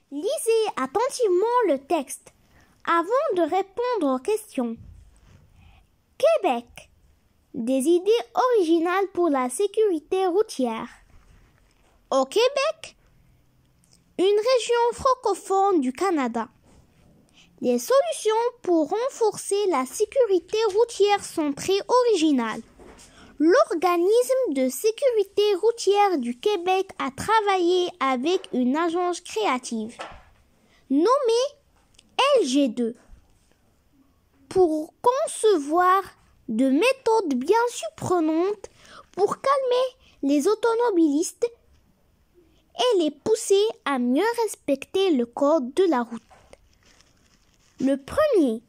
Lisez attentivement le texte avant de répondre aux questions. Québec. Des idées originales pour la sécurité routière. Au Québec, une région francophone du Canada. Les solutions pour renforcer la sécurité routière sont très originales. L'organisme de sécurité routière du Québec a travaillé avec une agence créative nommée LG2 pour concevoir de méthodes bien surprenantes pour calmer les automobilistes et les pousser à mieux respecter le code de la route. Le premier,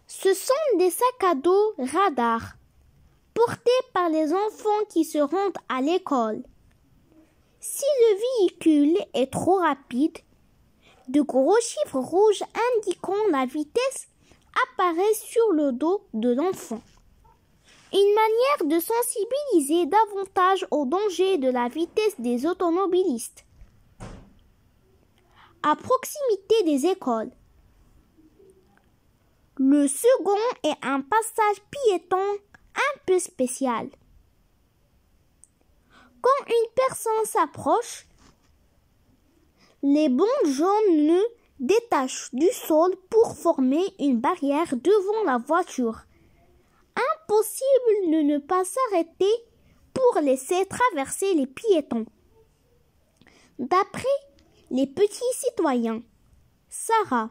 ce sont des sacs à dos radars portés par les enfants qui se rendent à l'école. Si le véhicule est trop rapide, de gros chiffres rouges indiquant la vitesse apparaissent sur le dos de l'enfant. Une manière de sensibiliser davantage au danger de la vitesse des automobilistes. À proximité des écoles. Le second est un passage piéton un peu spécial. Quand une personne s'approche, les bandes jaunes le détachent du sol pour former une barrière devant la voiture. Impossible de ne pas s'arrêter pour laisser traverser les piétons. D'après les petits citoyens, Sarah.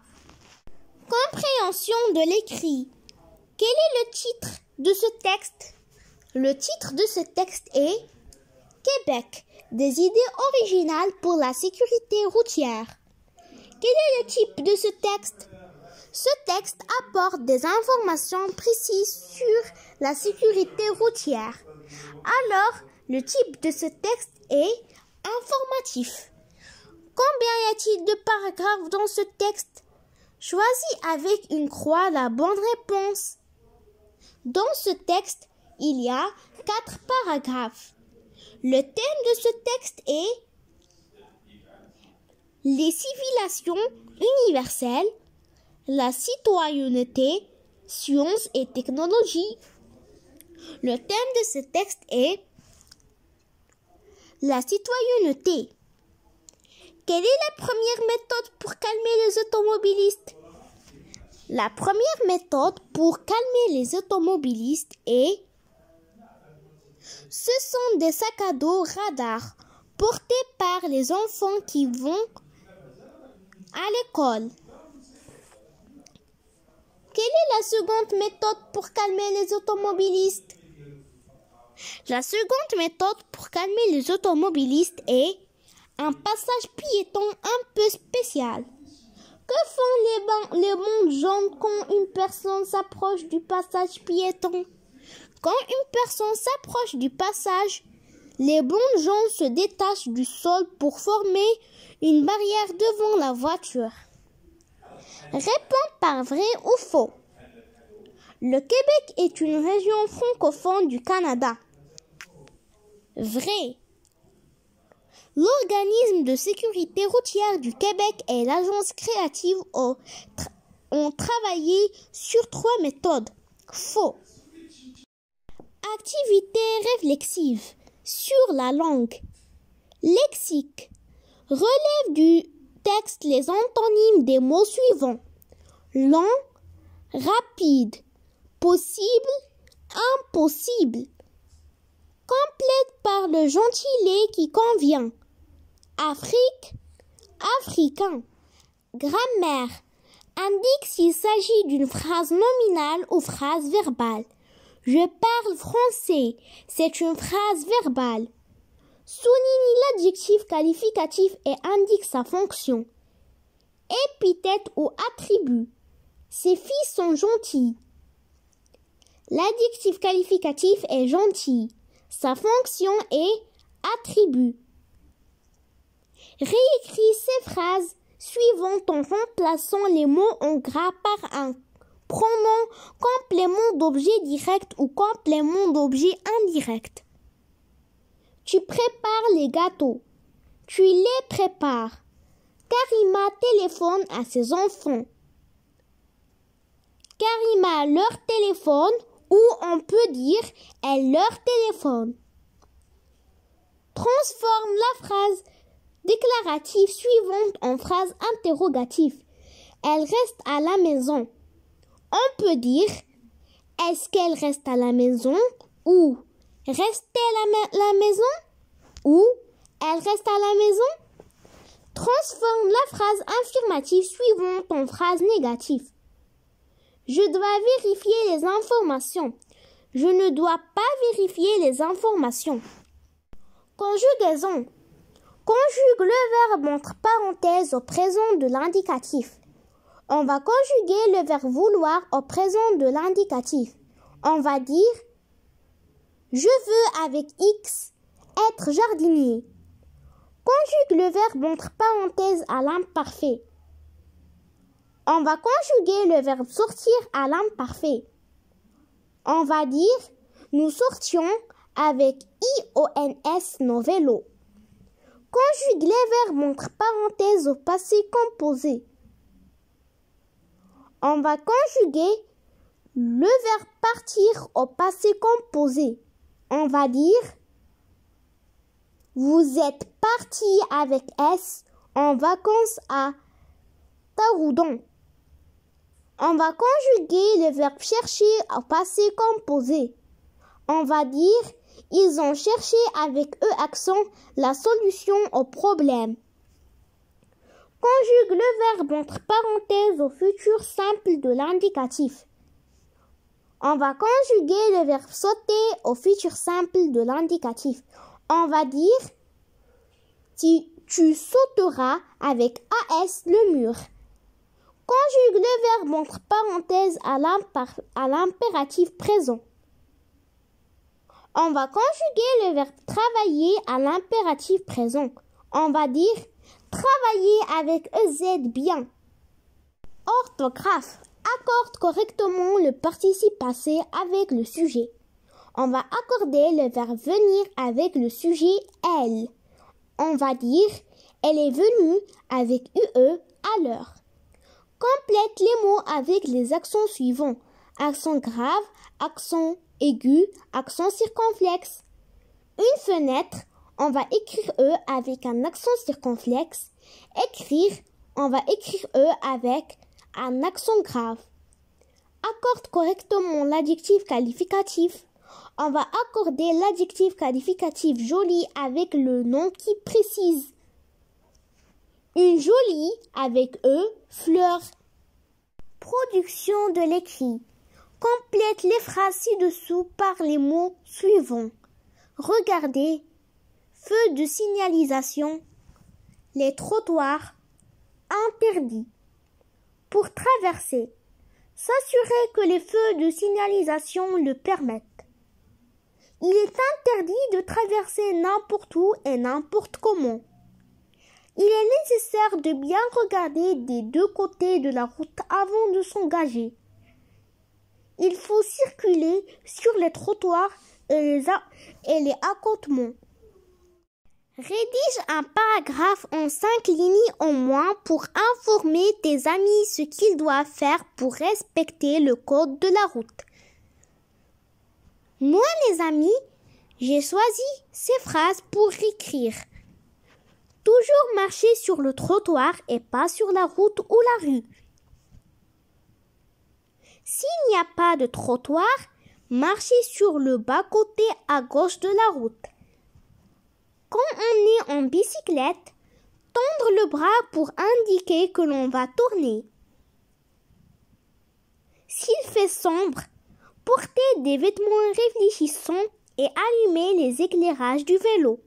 Compréhension de l'écrit. Quel est le titre de ce texte? Le titre de ce texte est Québec, des idées originales pour la sécurité routière. Quel est le type de ce texte? Ce texte apporte des informations précises sur la sécurité routière. Alors, le type de ce texte est informatif. Combien y a-t-il de paragraphes dans ce texte? Choisis avec une croix la bonne réponse. Dans ce texte, il y a 4 paragraphes. Le thème de ce texte est les civilisations universelles, la citoyenneté, sciences et technologies. Le thème de ce texte est la citoyenneté. Quelle est la première méthode pour calmer les automobilistes? La première méthode pour calmer les automobilistes est ce sont des sacs à dos radars portés par les enfants qui vont à l'école. Quelle est la seconde méthode pour calmer les automobilistes? La seconde méthode pour calmer les automobilistes est un passage piéton un peu spécial. Que font les bandes jaunes quand une personne s'approche du passage piéton? Quand une personne s'approche du passage, les bandes jaunes se détachent du sol pour former une barrière devant la voiture. Réponds par vrai ou faux. Le Québec est une région francophone du Canada. Vrai. L'organisme de sécurité routière du Québec et l'agence créative ont travaillé sur 3 méthodes. Faux. Activité réflexive sur la langue. Lexique. Relève du texte les antonymes des mots suivants. Lent, rapide, possible, impossible. Complète par le gentilé qui convient. Afrique, africain. Grammaire. Indique s'il s'agit d'une phrase nominale ou phrase verbale. Je parle français. C'est une phrase verbale. Souligne l'adjectif qualificatif et indique sa fonction. Épithète ou attribut. Ces filles sont gentilles. L'adjectif qualificatif est gentil. Sa fonction est attribut. Réécris ces phrases suivantes en remplaçant les mots en gras par un pronom complément d'objet direct ou complément d'objet indirect. Tu prépares les gâteaux. Tu les prépares. Karima téléphone à ses enfants. Karima leur téléphone, ou on peut dire elle leur téléphone. Transforme la phrase déclarative suivante en phrase interrogative. Elle reste à la maison. On peut dire est-ce qu'elle reste à la maison ou reste-t-elle à la maison ou elle reste à la maison. Transforme la phrase affirmative suivante en phrase négative. Je dois vérifier les informations. Je ne dois pas vérifier les informations. Conjugaison. Conjugue le verbe entre parenthèses au présent de l'indicatif. On va conjuguer le verbe vouloir au présent de l'indicatif. On va dire je veux avec X être jardinier. Conjugue le verbe entre parenthèses à l'imparfait. On va conjuguer le verbe sortir à l'imparfait. On va dire nous sortions avec IONS nos vélos. Conjugue les verbes entre parenthèses au passé composé. On va conjuguer le verbe partir au passé composé. On va dire vous êtes parti avec S en vacances à Taroudon. On va conjuguer le verbe chercher au passé composé. On va dire ils ont cherché avec E accent la solution au problème. Conjugue le verbe entre parenthèses au futur simple de l'indicatif. On va conjuguer le verbe sauter au futur simple de l'indicatif. On va dire tu sauteras avec AS le mur. Conjugue le verbe entre parenthèses à l'impératif présent. On va conjuguer le verbe travailler à l'impératif présent. On va dire travailler avec EZ bien. Orthographe. Accorde correctement le participe passé avec le sujet. On va accorder le verbe venir avec le sujet elle. On va dire elle est venue avec UE à l'heure. Complète les mots avec les accents suivants. Accent grave, accent aigu, accent circonflexe. Une fenêtre, on va écrire E avec un accent circonflexe. Écrire, on va écrire E avec un accent grave. Accorde correctement l'adjectif qualificatif. On va accorder l'adjectif qualificatif joli avec le nom qui précise. Une jolie avec E, fleur. Production de l'écrit. Complète les phrases ci-dessous par les mots suivants. Regardez, feu de signalisation, les trottoirs, interdits. Pour traverser, s'assurer que les feux de signalisation le permettent. Il est interdit de traverser n'importe où et n'importe comment. Il est nécessaire de bien regarder des deux côtés de la route avant de s'engager. Il faut circuler sur les trottoirs et les accotements. Rédige un paragraphe en 5 lignes au moins pour informer tes amis ce qu'ils doivent faire pour respecter le code de la route. Moi, les amis, j'ai choisi ces phrases pour écrire. Toujours marcher sur le trottoir et pas sur la route ou la rue. S'il n'y a pas de trottoir, marchez sur le bas-côté à gauche de la route. Quand on est en bicyclette, tendre le bras pour indiquer que l'on va tourner. S'il fait sombre, portez des vêtements réfléchissants et allumez les éclairages du vélo.